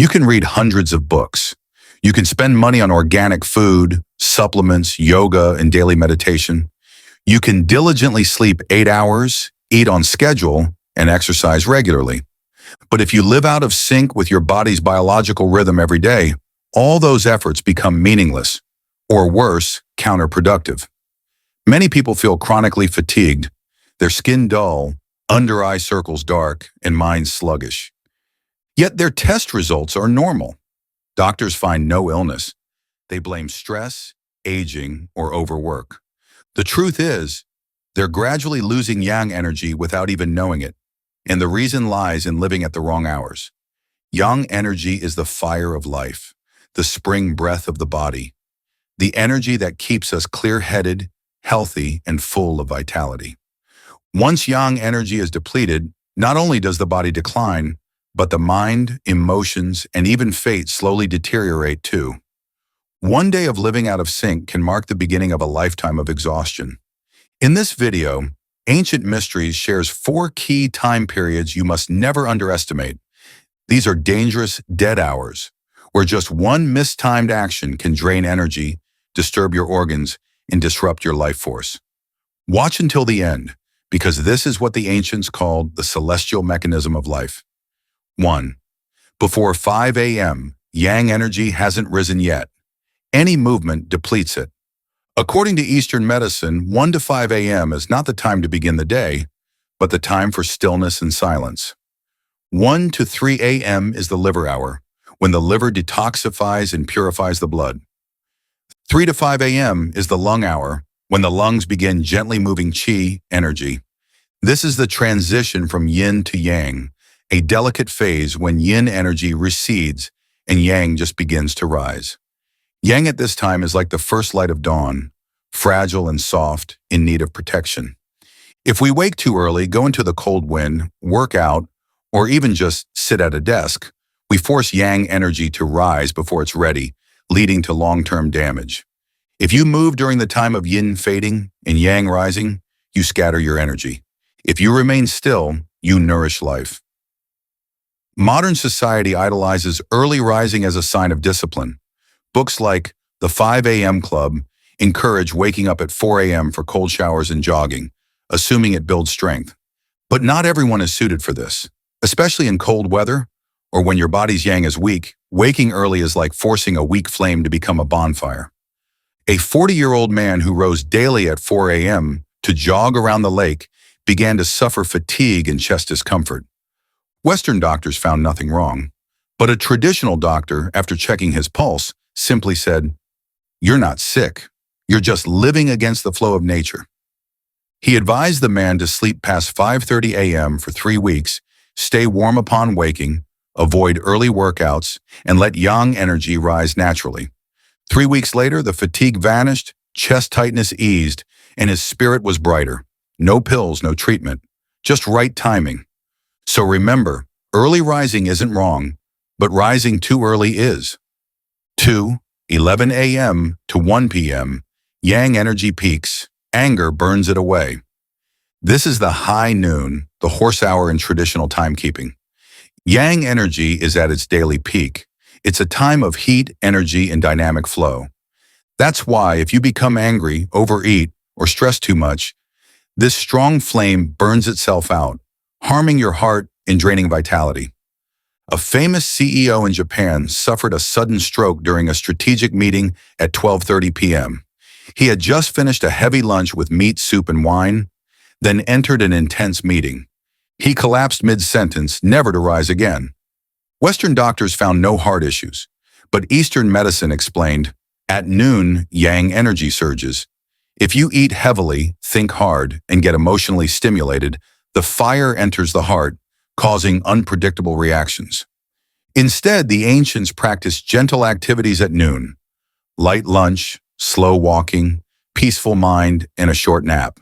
You can read hundreds of books. You can spend money on organic food, supplements, yoga, and daily meditation. You can diligently sleep 8 hours, eat on schedule, and exercise regularly. But if you live out of sync with your body's biological rhythm every day, all those efforts become meaningless, or worse, counterproductive. Many people feel chronically fatigued, their skin dull, under-eye circles dark, and minds sluggish. Yet their test results are normal. Doctors find no illness. They blame stress, aging, or overwork. The truth is, they're gradually losing yang energy without even knowing it, and the reason lies in living at the wrong hours. Yang energy is the fire of life, the spring breath of the body, the energy that keeps us clear-headed, healthy, and full of vitality. Once yang energy is depleted, not only does the body decline, but the mind, emotions, and even fate slowly deteriorate too. One day of living out of sync can mark the beginning of a lifetime of exhaustion. In this video, Ancient Mysteries shares 4 key time periods you must never underestimate. These are dangerous dead hours, where just one mistimed action can drain energy, disturb your organs, and disrupt your life force. Watch until the end, because this is what the ancients called the celestial mechanism of life. 1. Before 5 a.m., yang energy hasn't risen yet. Any movement depletes it. According to Eastern medicine, 1 to 5 a.m. is not the time to begin the day, but the time for stillness and silence. 1 to 3 a.m. is the liver hour, when the liver detoxifies and purifies the blood. 3 to 5 a.m. is the lung hour, when the lungs begin gently moving qi, energy. This is the transition from yin to yang, a delicate phase when yin energy recedes and yang just begins to rise. Yang at this time is like the first light of dawn, fragile and soft, in need of protection. If we wake too early, go into the cold wind, work out, or even just sit at a desk, we force yang energy to rise before it's ready, leading to long-term damage. If you move during the time of yin fading and yang rising, you scatter your energy. If you remain still, you nourish life. Modern society idolizes early rising as a sign of discipline. Books like The 5 a.m. Club encourage waking up at 4 a.m. for cold showers and jogging, assuming it builds strength. But not everyone is suited for this. Especially in cold weather, or when your body's yang is weak, waking early is like forcing a weak flame to become a bonfire. A 40-year-old man who rose daily at 4 a.m. to jog around the lake began to suffer fatigue and chest discomfort. Western doctors found nothing wrong, but a traditional doctor, after checking his pulse, simply said, "You're not sick. You're just living against the flow of nature." He advised the man to sleep past 5:30 a.m. for 3 weeks, stay warm upon waking, avoid early workouts, and let yang energy rise naturally. 3 weeks later, the fatigue vanished, chest tightness eased, and his spirit was brighter. No pills, no treatment, just right timing. So remember, early rising isn't wrong, but rising too early is. 2, 11 a.m. to 1 p.m., yang energy peaks, anger burns it away. This is the high noon, the horse hour in traditional timekeeping. Yang energy is at its daily peak. It's a time of heat, energy, and dynamic flow. That's why if you become angry, overeat, or stress too much, this strong flame burns itself out, harming your heart and draining vitality. A famous CEO in Japan suffered a sudden stroke during a strategic meeting at 12:30 p.m. He had just finished a heavy lunch with meat, soup, and wine, then entered an intense meeting. He collapsed mid-sentence, never to rise again. Western doctors found no heart issues, but Eastern medicine explained, at noon, yang energy surges. If you eat heavily, think hard, and get emotionally stimulated, the fire enters the heart, causing unpredictable reactions. Instead, the ancients practiced gentle activities at noon: light lunch, slow walking, peaceful mind, and a short nap.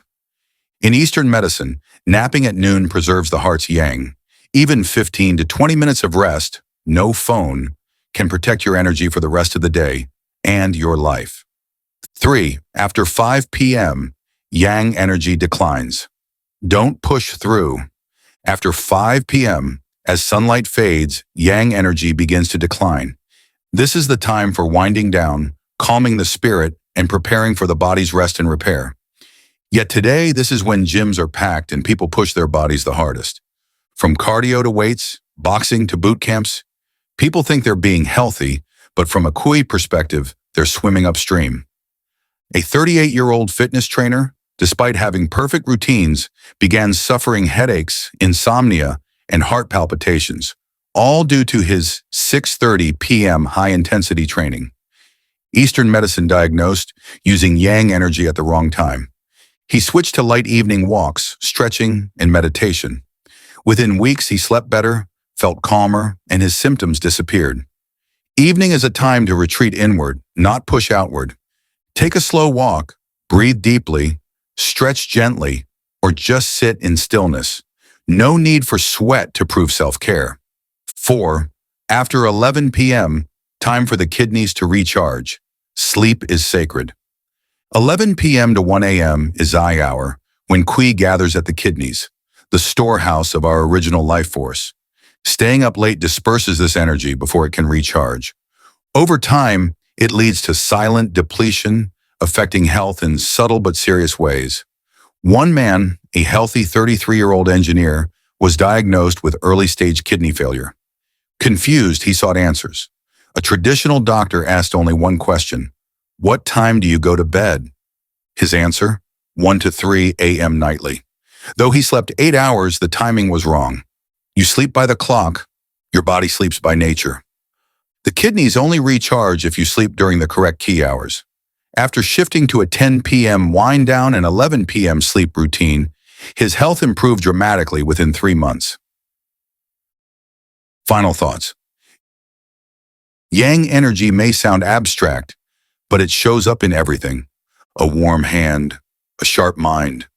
In Eastern medicine, napping at noon preserves the heart's yang. Even 15 to 20 minutes of rest, no phone, can protect your energy for the rest of the day and your life. 3. After 5 p.m., yang energy declines. Don't push through. After 5 p.m., As sunlight fades, yang energy begins to decline. This is the time for winding down, calming the spirit, and preparing for the body's rest and repair. Yet today, this is when gyms are packed and people push their bodies the hardest. From cardio to weights, boxing to boot camps, people think they're being healthy, but from a Kui perspective, they're swimming upstream. A 38-year-old fitness trainer, despite having perfect routines, began suffering headaches, insomnia, and heart palpitations, all due to his 6:30 p.m. high-intensity training. Eastern medicine diagnosed using yang energy at the wrong time. He switched to light evening walks, stretching, and meditation. Within weeks, he slept better, felt calmer, and his symptoms disappeared. Evening is a time to retreat inward, not push outward. Take a slow walk, breathe deeply, stretch gently, or just sit in stillness. No need for sweat to prove self-care. 4. After 11 p.m., time for the kidneys to recharge. Sleep is sacred. 11 p.m. to 1 a.m. is Zai hour, when Qi gathers at the kidneys, the storehouse of our original life force. Staying up late disperses this energy before it can recharge. Over time, it leads to silent depletion, affecting health in subtle but serious ways. One man, a healthy 33-year-old engineer, was diagnosed with early-stage kidney failure. Confused, he sought answers. A traditional doctor asked only one question: "What time do you go to bed?" His answer: 1 to 3 a.m. nightly. Though he slept 8 hours, the timing was wrong. You sleep by the clock, your body sleeps by nature. The kidneys only recharge if you sleep during the correct key hours. After shifting to a 10 p.m. wind down and 11 p.m. sleep routine, his health improved dramatically within 3 months. Final thoughts. Yang energy may sound abstract, but it shows up in everything. A warm hand, a sharp mind,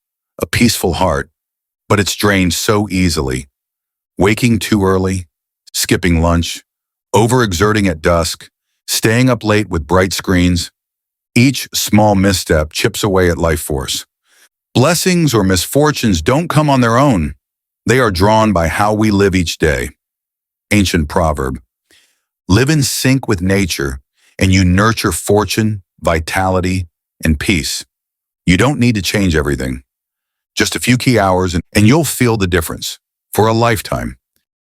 a peaceful heart, but it's drained so easily. Waking too early, skipping lunch, overexerting at dusk, staying up late with bright screens. Each small misstep chips away at life force. Blessings or misfortunes don't come on their own. They are drawn by how we live each day. Ancient proverb: live in sync with nature, and you nurture fortune, vitality, and peace. You don't need to change everything. Just a few key hours, and you'll feel the difference for a lifetime.